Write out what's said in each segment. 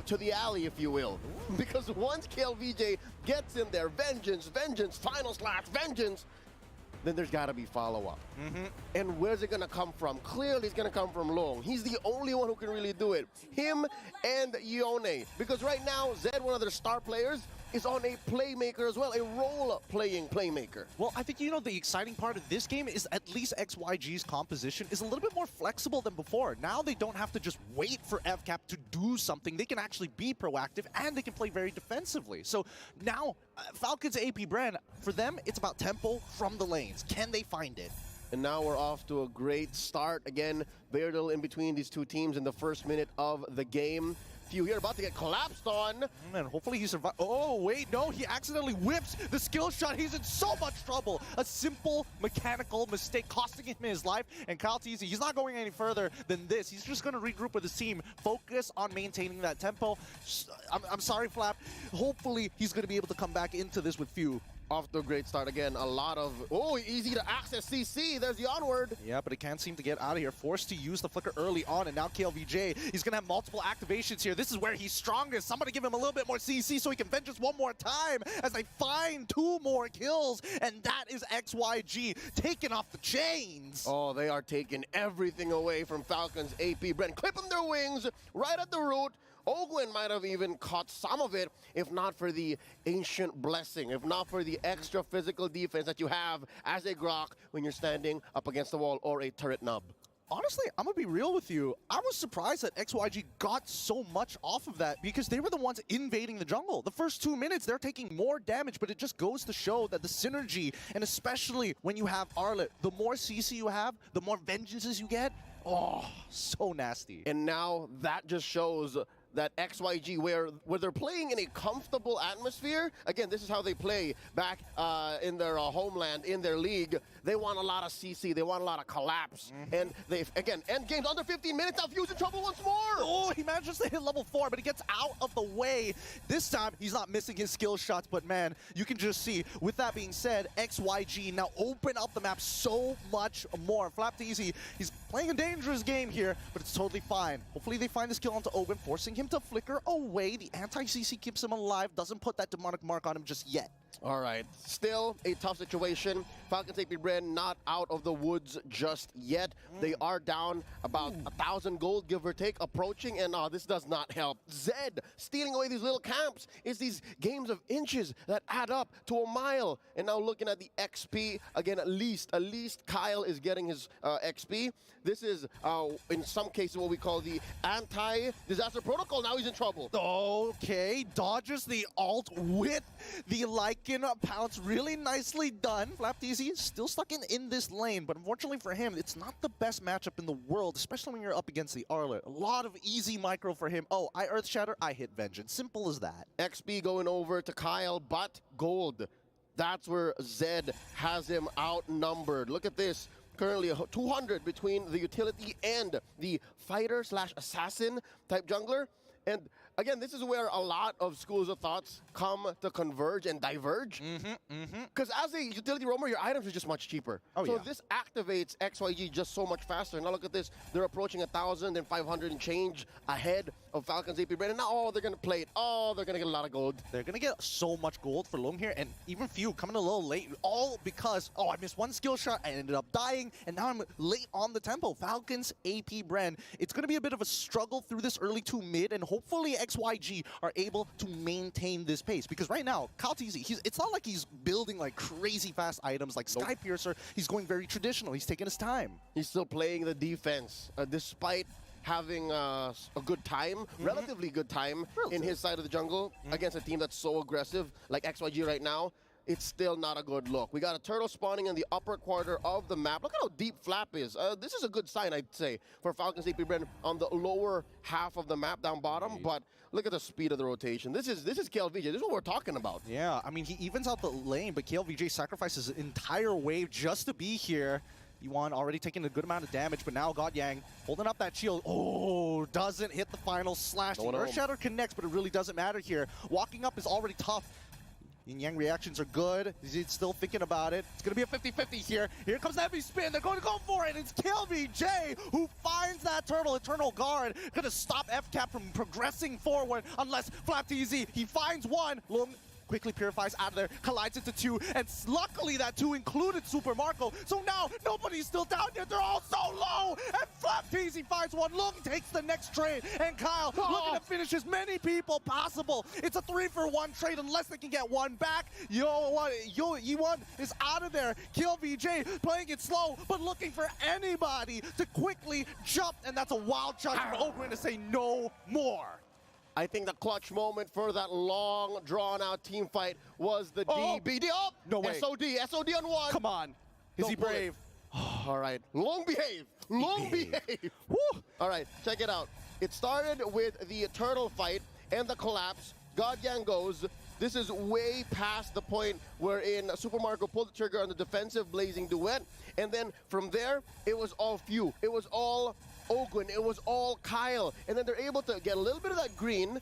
to the alley, if you will. Because once KLVJ gets in there, vengeance, final slash, vengeance, then there's got to be follow-up. And where's it going to come from? Clearly, it's going to come from Long. He's the only one who can really do it. Him and Yone. Because right now, Zed, one of their star players, is on a playmaker as well, a role-playing playmaker. Well, I think, you know, the exciting part of this game is at least XYG's composition is a little bit more flexible than before. Now they don't have to just wait for FCAP to do something. They can actually be proactive, and they can play very defensively. So now, Falcons APBren, for them, it's about tempo from the lanes. Can they find it? And now we're off to a great start. Again, very little in between these two teams in the first minute of the game. Few here about to get collapsed on. And hopefully he survives. Oh, wait, no, he accidentally whips the skill shot. He's in so much trouble. A simple mechanical mistake costing him his life. And Kyle Teasy, he's not going any further than this. He's just going to regroup with his team, focus on maintaining that tempo. I'm sorry, Flap. Hopefully he's going to be able to come back into this with few. Off to a great start again. A lot of, easy to access CC. There's the onward. Yeah, but he can't seem to get out of here. Forced to use the flicker early on, and now KLVJ, he's going to have multiple activations here. This is where he's strongest. Somebody give him a little bit more CC so he can vengeance one more time as they find 2 more kills, and that is XYG taking off the chains. Oh, they are taking everything away from Falcons APBren. Clipping their wings right at the root. Ogwin might have even caught some of it if not for the ancient blessing, if not for the extra physical defense that you have as a Grok when you're standing up against the wall or a turret nub. Honestly, I'm going to be real with you. I was surprised that XYG got so much off of that because they were the ones invading the jungle. The first 2 minutes, they're taking more damage, but it just goes to show that the synergy, and especially when you have Arlet, the more CC you have, the more vengeances you get. Oh, so nasty. And now that just shows that XYG, where they're playing in a comfortable atmosphere, again, this is how they play back in their homeland, in their league. They want a lot of CC, they want a lot of collapse. And they, again, end games under 15 minutes, now Fuse in trouble once more! Oh, he manages to hit level 4, but he gets out of the way. This time, he's not missing his skill shots, but man, you can just see, with that being said, XYG now open up the map so much more. Flapteasy, he's playing a dangerous game here, but it's totally fine. Hopefully they find this kill onto Oben, forcing him to flicker away. The anti-CC keeps him alive, doesn't put that demonic mark on him just yet. All right, still a tough situation. Falcons APBren not out of the woods just yet. They are down about 1,000 gold, give or take, approaching, and this does not help. Zed stealing away these little camps. It's these games of inches that add up to a mile. And now looking at the XP, again, at least Kyle is getting his XP. This is, in some cases, what we call the anti-disaster protocol. Now he's in trouble. Okay, dodges the ult with the Lycan pounce. Really nicely done. Flapteasy is still stuck in this lane, but unfortunately for him, it's not the best matchup in the world, especially when you're up against the Arlet. A lot of easy micro for him. Oh, I Earth Shatter, I hit Vengeance. Simple as that. XP going over to Kyle, but gold. That's where Zed has him outnumbered. Look at this. Currently 200 between the utility and the fighter slash assassin type jungler. And again, this is where a lot of schools of thoughts come to converge and diverge. Because as a utility roamer, your items are just much cheaper. So this activates XYG just so much faster. Now look at this. They're approaching 1,500 and change ahead of Falcons APBren. And now, they're going to play it. Oh, they're going to get a lot of gold. They're going to get so much gold for Long here, and even few coming a little late. All because, I missed one skill shot. I ended up dying, and now I'm late on the tempo. Falcons APBren. It's going to be a bit of a struggle through this early 2 mid, and hopefully XYG are able to maintain this pace. Because right now, Kyle Teasy, it's not like he's building like crazy fast items like Sky Piercer. He's going very traditional. He's taking his time. He's still playing the defense, despite having a good time, relatively good time in his side of the jungle against a team that's so aggressive like XYG right now. It's still not a good look. We got a turtle spawning in the upper quarter of the map. Look at how deep Flap is. This is a good sign, I'd say, for Falcons APBren on the lower half of the map down bottom. But look at the speed of the rotation. This is KLVJ. This is what we're talking about. Yeah, I mean, he evens out the lane, but KLVJ sacrifices an entire wave just to be here. Yuan already taking a good amount of damage, but now GodYang holding up that shield. Oh, doesn't hit the final slash. The Earth Shatter connects, but it really doesn't matter here. Walking up is already tough. Yin-Yang reactions are good. He's still thinking about it. It's going to be a 50-50 here. Here comes the heavy spin. They're going to go for it. It's KillVJ who finds that turtle. Eternal Guard going to stop FCap from progressing forward unless FlapTZ, he finds one. Lung quickly purifies out of there, collides into two, and luckily that two included Super Marco. So now nobody's still down here. They're all so low, and FlapTZ finds one. Lung takes the next trade, and Kyle looking to finish as many people possible. It's a 3-for-1 trade unless they can get one back. Yi1 is out of there. KillVJ playing it slow, but looking for anybody to quickly jump, and that's a wild shot from Oakland to say no more. I think the clutch moment for that long, drawn-out team fight was the DBD. Oh, no way. SOD on one. Come on. Is he brave? All right. Long behave. Long behave. Woo. All right, check it out. It started with the turtle fight and the collapse. Godgang goes. This is way past the point wherein Super Marco pulled the trigger on the defensive blazing duet. And then from there, it was all few. It was all Ogwin, it was all Kyle, and then they're able to get a little bit of that green,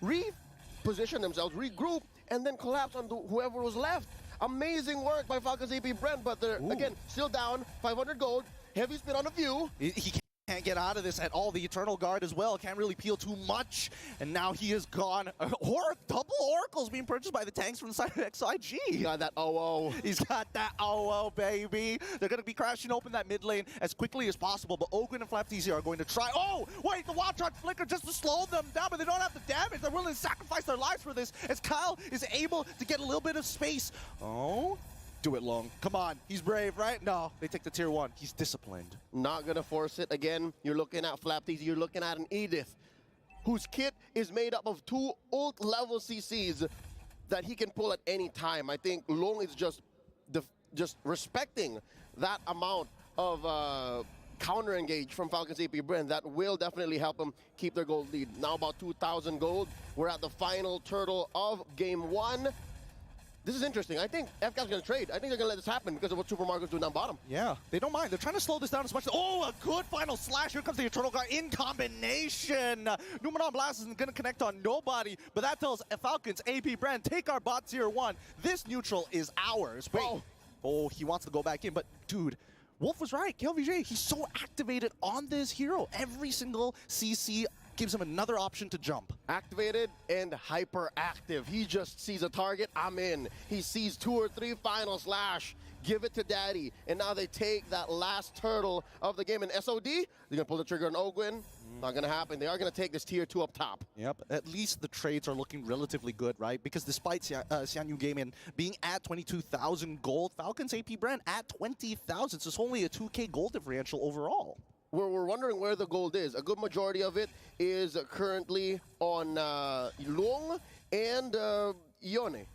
reposition themselves, regroup, and then collapse on whoever was left. Amazing work by Falcons APBren, but they're, again, still down, 500 gold, heavy spin on a few. He can't get out of this at all. The Eternal Guard as well can't really peel too much, and now he is gone. Double Oracles being purchased by the tanks from the side of XIG. He got that OO. He's got that OO, baby. They're going to be crashing open that mid lane as quickly as possible, but Ogwin and FlapTZ are going to try. Oh, wait, the Wild Charge Flicker just to slow them down, but they don't have the damage. They're willing to sacrifice their lives for this as Kyle is able to get a little bit of space. Oh, do it, Long. Come on, he's brave, right? No, they take the tier 1. He's disciplined. Not gonna force it again. You're looking at FlapTZ, you're looking at an Edith, whose kit is made up of 2 ult level CCs that he can pull at any time. I think Long is just respecting that amount of counter engage from Falcons APBren. That will definitely help him keep their gold lead. Now about 2,000 gold. We're at the final turtle of game 1. This is interesting. I think FCap's going to trade. I think they're going to let this happen because of what Super Marco's doing down bottom. Yeah, they don't mind. They're trying to slow this down as much as... Oh, a good final slash. Here comes the Eternal Guard in combination. Numenon Blast isn't going to connect on nobody, but that tells Falcons APBren, take our bot tier 1. This neutral is ours. Wait. Oh, he wants to go back in, but dude, Wolf was right. KillVJ, he's so activated on this hero. Every single CC gives him another option to jump. Activated and hyperactive. He just sees a target, I'm in. He sees 2 or 3 final slash, give it to daddy. And now they take that last turtle of the game. And SOD, they're gonna pull the trigger on Ogwin. Not gonna happen. They are gonna take this tier 2 up top. Yep, at least the trades are looking relatively good, right? Because despite XianYou Gaming being at 22,000 gold, Falcons APBren at 20,000. So it's only a 2K gold differential overall. We're wondering where the gold is. A good majority of it is currently on Lung and Yone.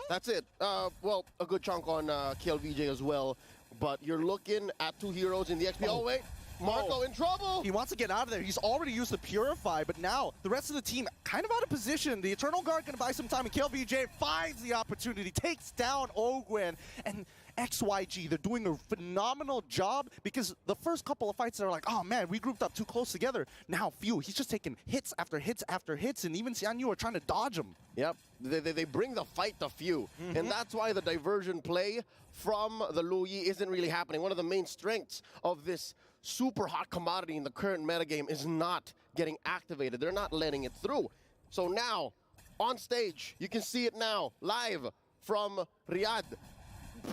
That's it. Well, a good chunk on KillVJ as well. But you're looking at 2 heroes in the XP. Oh, wait. Marco in trouble. He wants to get out of there. He's already used the Purify, but now the rest of the team kind of out of position. The Eternal Guard going to buy some time, and KillVJ finds the opportunity, takes down Ogwin, and XYG, they're doing a phenomenal job because the first couple of fights, they're like, oh man, we grouped up too close together. Now, he's just taking hits after hits after hits, and even XianYou are trying to dodge him. Yep, they bring the fight to few, and that's why the diversion play from the Luyi isn't really happening. One of the main strengths of this super hot commodity in the current metagame is not getting activated. They're not letting it through. So now, on stage, you can see it now, live from Riyadh.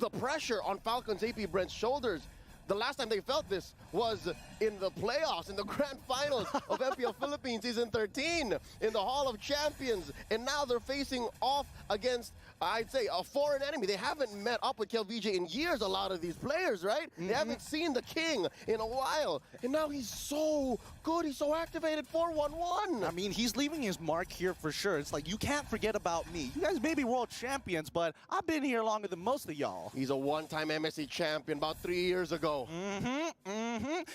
The pressure on Falcons APBren's shoulders. The last time they felt this was in the playoffs, in the grand finals of MPL Philippines Season 13, in the Hall of Champions. And now they're facing off against, I'd say, a foreign enemy. They haven't met up with KillVJ in years, a lot of these players, right? They haven't seen the king in a while. And now he's so good. He's so activated, 4-1-1. I mean, he's leaving his mark here for sure. It's like, you can't forget about me. You guys may be world champions, but I've been here longer than most of y'all. He's a one-time MSC champion about 3 years ago.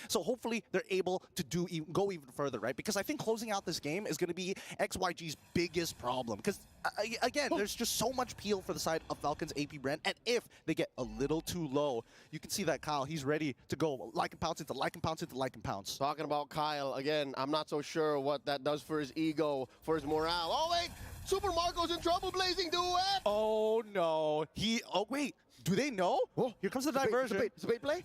So hopefully they're able to go even further, right? Because I think closing out this game is going to be XYG's biggest problem. Because again, there's just so much peel for the side of Falcons APBren, and if they get a little too low, you can see that Kyle, he's ready to go like and pounce into like and pounce into like and pounce. Talking about Kyle, again, I'm not so sure what that does for his ego, for his morale. Oh wait, Super Marco's in trouble, Blazing Duet! Oh no. Oh wait, do they know? Oh, here comes the diversion. It's a bait play?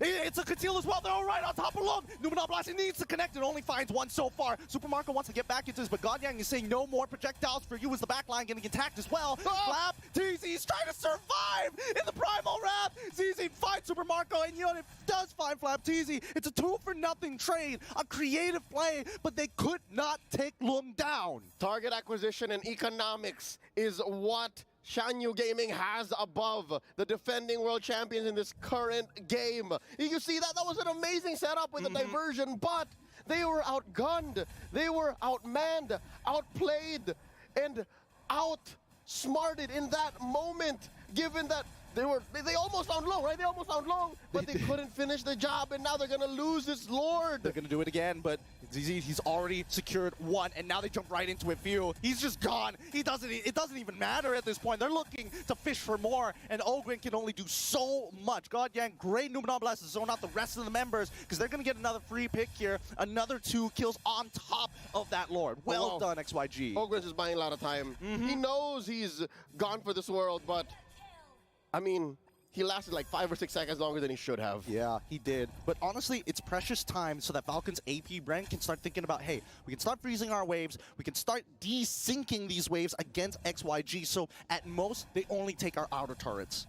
It's a conceal as well. They're all right on top of Lung. Numenor Blast, he needs to connect. It only finds one so far. Super Marco wants to get back into this, but GodYang is saying no more projectiles for you as the backline getting attacked as well. Flap, TZ's trying to survive in the Primal Wrap. ZZ finds Super Marco, and you know, it does find Flap TZ. It's a 2-for-0 trade, a creative play, but they could not take Lung down. Target acquisition and economics is what XianYou Gaming has above the defending world champions in this current game. You see that? That was an amazing setup with a diversion, but they were outgunned, they were outmanned, outplayed, and outsmarted in that moment, given that they almost found Long, right? They almost found Long, but they couldn't finish the job, and now they're gonna lose this Lord. They're gonna do it again, but ZZ, he's already secured one, and now they jump right into it. Few, he's just gone. It doesn't even matter at this point. They're looking to fish for more, and Ogren can only do so much. GodYang, great Numenor Blast to zone out the rest of the members, because they're gonna get another free pick here. Another 2 kills on top of that Lord. Well done, XYG. Ogren's is buying a lot of time. He knows he's gone for this world, but I mean, he lasted like 5 or 6 seconds longer than he should have. Yeah, he did. But honestly, it's precious time so that Falcons APBren can start thinking about, hey, we can start freezing our waves. We can start desyncing these waves against XYG. So at most, they only take our outer turrets.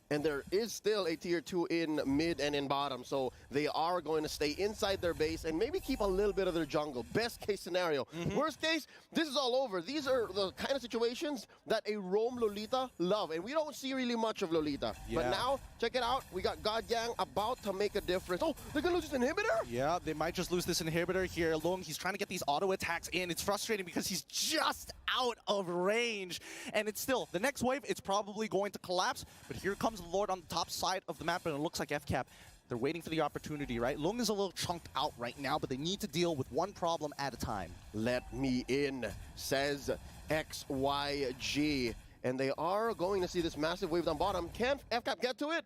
And there is still a tier 2 in mid and in bottom, so they are going to stay inside their base and maybe keep a little bit of their jungle. Best case scenario. Worst case, this is all over. These are the kind of situations that a roam Lolita love, and we don't see really much of Lolita. Yeah. But now, check it out. We got GodYang about to make a difference. Oh, they're going to lose this inhibitor? Yeah, they might just lose this inhibitor here. Lung, he's trying to get these auto attacks in. It's frustrating because he's just out of range. And it's still, the next wave, it's probably going to collapse. But here comes the Lord on the top side of the map, and it looks like FCAP. They're waiting for the opportunity, right? Lung is a little chunked out right now, but they need to deal with one problem at a time. Let me in, says XYG. And they are going to see this massive wave down bottom. Can FCAP get to it?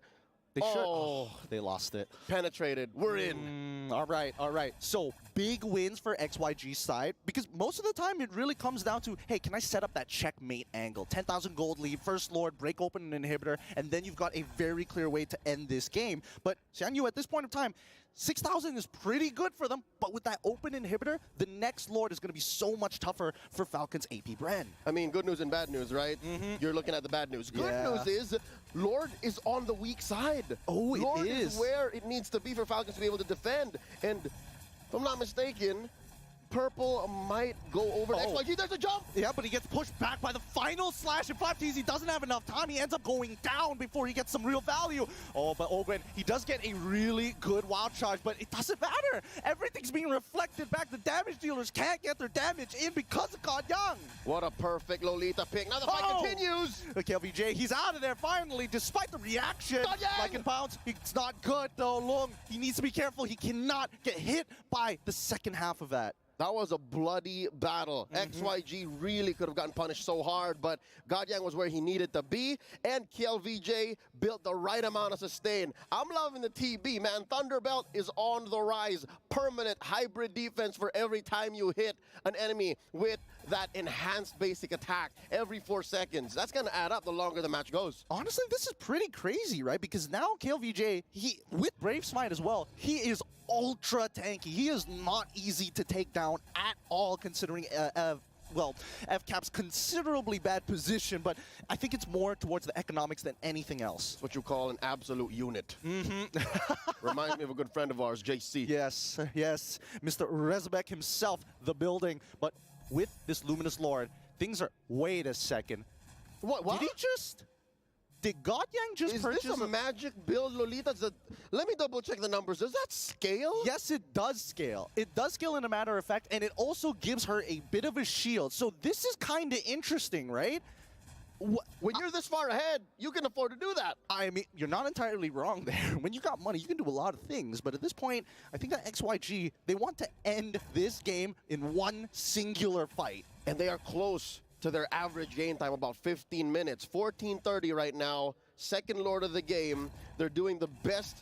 They should. Oh, they lost it. Penetrated. We're in. All right, all right. So big wins for XYG's side, because most of the time it really comes down to, hey, can I set up that checkmate angle? 10,000 gold lead, first Lord, break open an inhibitor, and then you've got a very clear way to end this game. But XianYou, at this point of time, 6,000 is pretty good for them, but with that open inhibitor, the next Lord is going to be so much tougher for Falcons APBren. I mean, good news and bad news, right? You're looking at the bad news. Good news is Lord is on the weak side. Oh, Lord it is where it needs to be for Falcons to be able to defend. And if I'm not mistaken, Purple might go over to XYG. There's a jump! Yeah, but he gets pushed back by the final slash. And Flap TZ doesn't have enough time. He ends up going down before he gets some real value. Oh, but Ogren, he does get a really good wild charge, but it doesn't matter. Everything's being reflected back. The damage dealers can't get their damage in because of GodYang. What a perfect Lolita pick. Now the fight continues. Okay, LVJ, he's out of there finally, despite the reaction. Like in pounds, it's not good though. Lung, he needs to be careful. He cannot get hit by the second half of that. That was a bloody battle. XYG really could have gotten punished so hard, but GodYang was where he needed to be, and KLVJ built the right amount of sustain. I'm loving the TB, man. Thunderbelt is on the rise. Permanent hybrid defense for every time you hit an enemy with that enhanced basic attack every 4 seconds. That's going to add up the longer the match goes. Honestly, this is pretty crazy, right? Because now KLVJ, with Brave Smite as well, he is ultra tanky. He is not easy to take down at all, considering well, FCAP's considerably bad position, but I think it's more towards the economics than anything else. It's what you call an absolute unit. Reminds me of a good friend of ours, JC. Yes, yes. Mr. Rezbek himself, the building. But with this Luminous Lord, things are... Wait a second. What? Did GodYang just purchase... Is this a magic build, Lolita? Let me double check the numbers. Does that scale? Yes, it does scale. It does scale in a matter of fact, and it also gives her a bit of a shield. So this is kind of interesting, right? When you're this far ahead, you can afford to do that. I mean, you're not entirely wrong there. When you got money, you can do a lot of things. But at this point, I think that XYG, they want to end this game in one singular fight. And they are close to their average game time, about 15 minutes. 14:30 right now, second Lord of the game. They're doing the best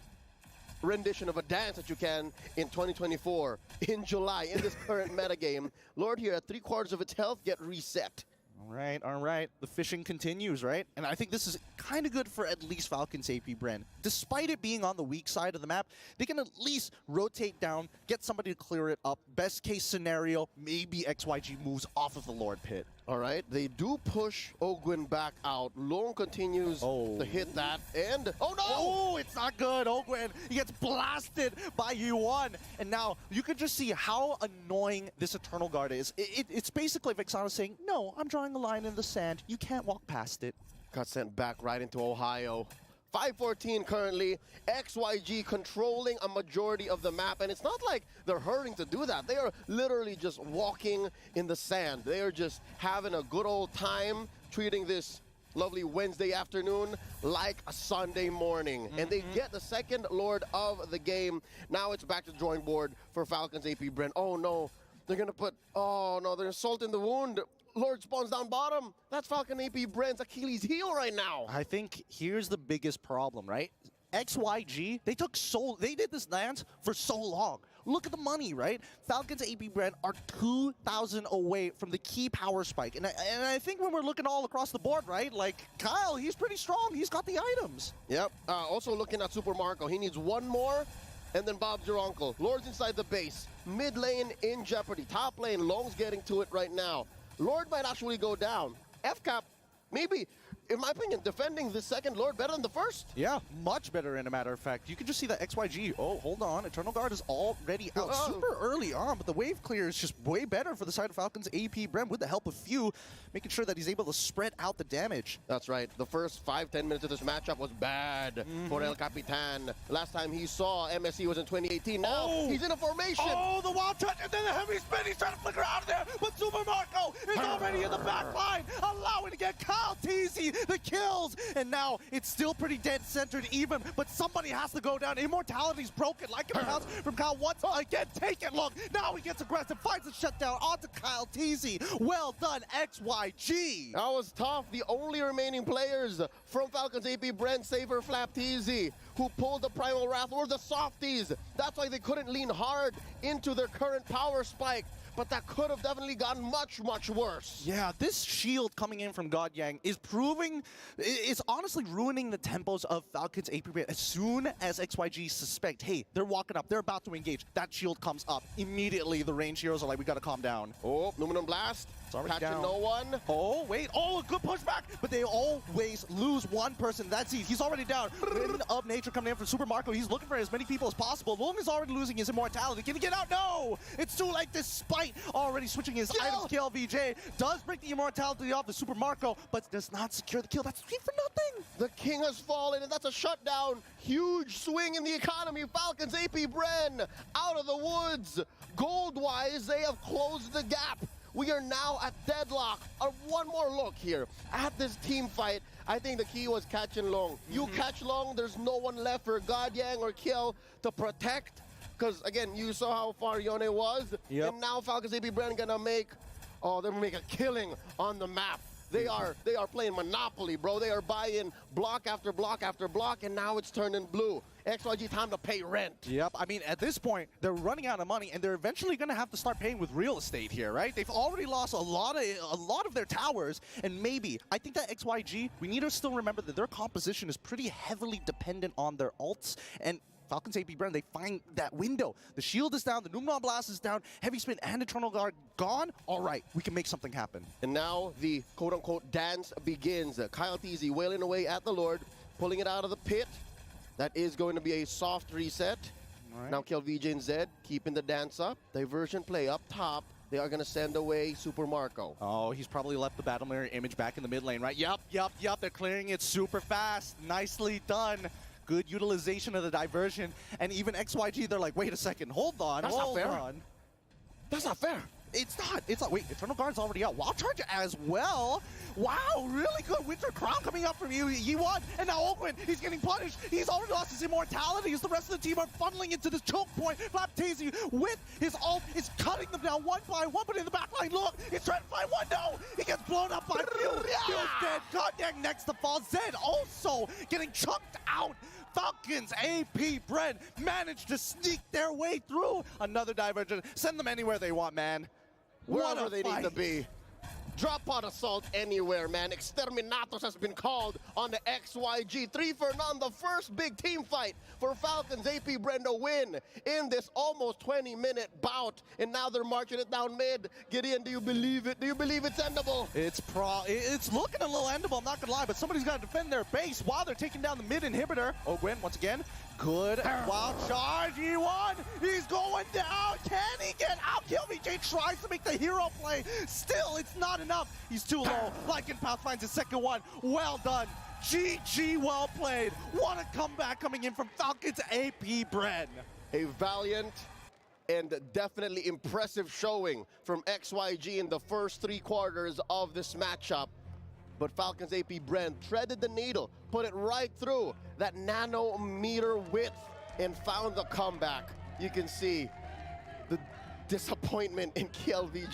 rendition of a dance that you can in 2024, in July, in this current metagame. Lord here at 3/4 of its health, get reset. All right. The fishing continues, right? And I think this is kind of good for at least Falcons APBren. Despite it being on the weak side of the map, they can at least rotate down, get somebody to clear it up. Best case scenario, maybe XYG moves off of the Lord Pit. All right, they do push Ogwin back out. Lone continues to hit that, and oh no! Oh, it's not good. Ogwin, he gets blasted by Yuan. And now you can just see how annoying this Eternal Guard is. It's basically Vexana saying, no, I'm drawing a line in the sand. You can't walk past it. Got sent back right into Ohio. 5-14 currently. XYG controlling a majority of the map, and it's not like they're hurrying to do that. They are literally just walking in the sand. They are just having a good old time, treating this lovely Wednesday afternoon like a Sunday morning. And they get the second Lord of the game. Now it's back to the drawing board for Falcons APBren. Oh no, they're gonna put, oh no, they're salt in the wound. Lord spawns down bottom. That's Falcon APBren's Achilles heel right now. I think here's the biggest problem, right? XYG, they did this dance for so long. Look at the money, right? Falcons APBren are 2,000 away from the key power spike. And I think when we're looking all across the board, right? Like, Kyle, he's pretty strong. He's got the items. Yep. Also looking at Super Marco. He needs one more, and then Bob's your uncle. Lord's inside the base. Mid lane in jeopardy. Top lane, Long's getting to it right now. Lord might actually go down. FCAP, maybe, in my opinion, defending the second Lord better than the first. Yeah, much better, in a matter of fact. You can just see that XYG, oh, hold on, Eternal Guard is already out super early on, but the wave clear is just way better for the side of Falcons APBren with the help of Few, making sure that he's able to spread out the damage. That's right. The first 5-10 minutes of this matchup was bad for El Capitan. Last time he saw MSC was in 2018. Now he's in a formation. Oh, the wild touch, and then the heavy spin. He's trying to flicker out of there, but Super Marco is already in the back line, allowing to get Kyle Teasy the kills. And now it's still pretty dead-centered even, but somebody has to go down. Immortality's broken, like it counts from Kyle once again. Take it, look. Now he gets aggressive, finds a shutdown onto Kyle Teasy. Well done, XYG. That was tough. The only remaining players from Falcons APBren, Saver, Flap, Teasy, who pulled the Primal Wrath, were the softies. That's why they couldn't lean hard into their current power spike. But that could have definitely gotten much, much worse. Yeah, this shield coming in from God Yang is is honestly ruining the tempos of Falcons APBren. As soon as XYG suspect, hey, they're walking up, they're about to engage, that shield comes up. Immediately, the range heroes are like, we gotta calm down. Oh, Luminum Blast. Catching no one. Oh, wait. Oh, a good pushback. But they always lose one person. That's he's already down. Wind of Nature coming in from Super Marco. He's looking for as many people as possible. Long is already losing his immortality. Can he get out? No! It's too late despite already switching his items. KLVJ does break the immortality off the Super Marco, but does not secure the kill. That's 3 for nothing. The king has fallen, and that's a shutdown. Huge swing in the economy. Falcons APBren out of the woods. Gold-wise, they have closed the gap. We are now at deadlock. One more look here at this team fight. I think the key was catching Long. You catch Long, there's no one left for God Yang or Kill to protect. Because again, you saw how far Yone was. And now Falcons APBren gonna make, they're gonna make a killing on the map. They are playing Monopoly, bro. They are buying block after block after block, and now it's turning blue. XYG, time to pay rent. Yep, I mean, at this point, they're running out of money, and they're eventually going to have to start paying with real estate here, right? They've already lost a lot of their towers, and maybe, I think that XYG, we need to still remember that their composition is pretty heavily dependent on their ults, and Falcons APBren, they find that window. The shield is down, the Numenon Blast is down, Heavy Spin and Eternal Guard gone. All right, we can make something happen. And now the quote-unquote dance begins. Kyle Teasy wailing away at the Lord, pulling it out of the pit. That is going to be a soft reset. Right. Now Kill VJ and Zed keeping the dance up. Diversion play up top. They are going to send away Super Marco. Oh, he's probably left the battle mirror image back in the mid lane, right? Yup. They're clearing it super fast. Nicely done. Good utilization of the diversion. And even XYG, they're like, wait a second, hold on. That's not fair. That's not fair. It's not. Wait, Eternal Guard's already out. Wild Charge as well. Wow, really good Winter Crown coming up from you. Yi-Wan, and now Ogwin, he's getting punished. He's already lost his immortality as the rest of the team are funneling into this choke point. Flaptazy with his ult is cutting them down one by one, but in the back line, look, he's trying to find one. No, he gets blown up by Few. Few's dead. Goddamn next to fall. Zed also getting chunked out. Falcons APBren managed to sneak their way through. Another diversion. Send them anywhere they want, man. Wherever they need to be. Drop pod assault anywhere, man. Exterminatos has been called on the XYG. 3 for none, the first big team fight for Falcons APBren to win in this almost 20-minute bout. And now they're marching it down mid. Gideon, do you believe it? Do you believe it's endable? It's looking a little endable, I'm not gonna lie, but somebody's got to defend their base while they're taking down the mid inhibitor. Oh, Gwen, once again, good wild charge. He won. He's going down. Can he get out? KillVJ tries to make the hero play. Still, it's not enough. He's too low. Lycanpath finds his second one. Well done. GG, well played. What a comeback coming in from Falcons APBren. A valiant and definitely impressive showing from XYG in the first 3 quarters of this matchup. But Falcons APBren threaded the needle, put it right through that nanometer width and found the comeback. You can see the disappointment in KillVJ.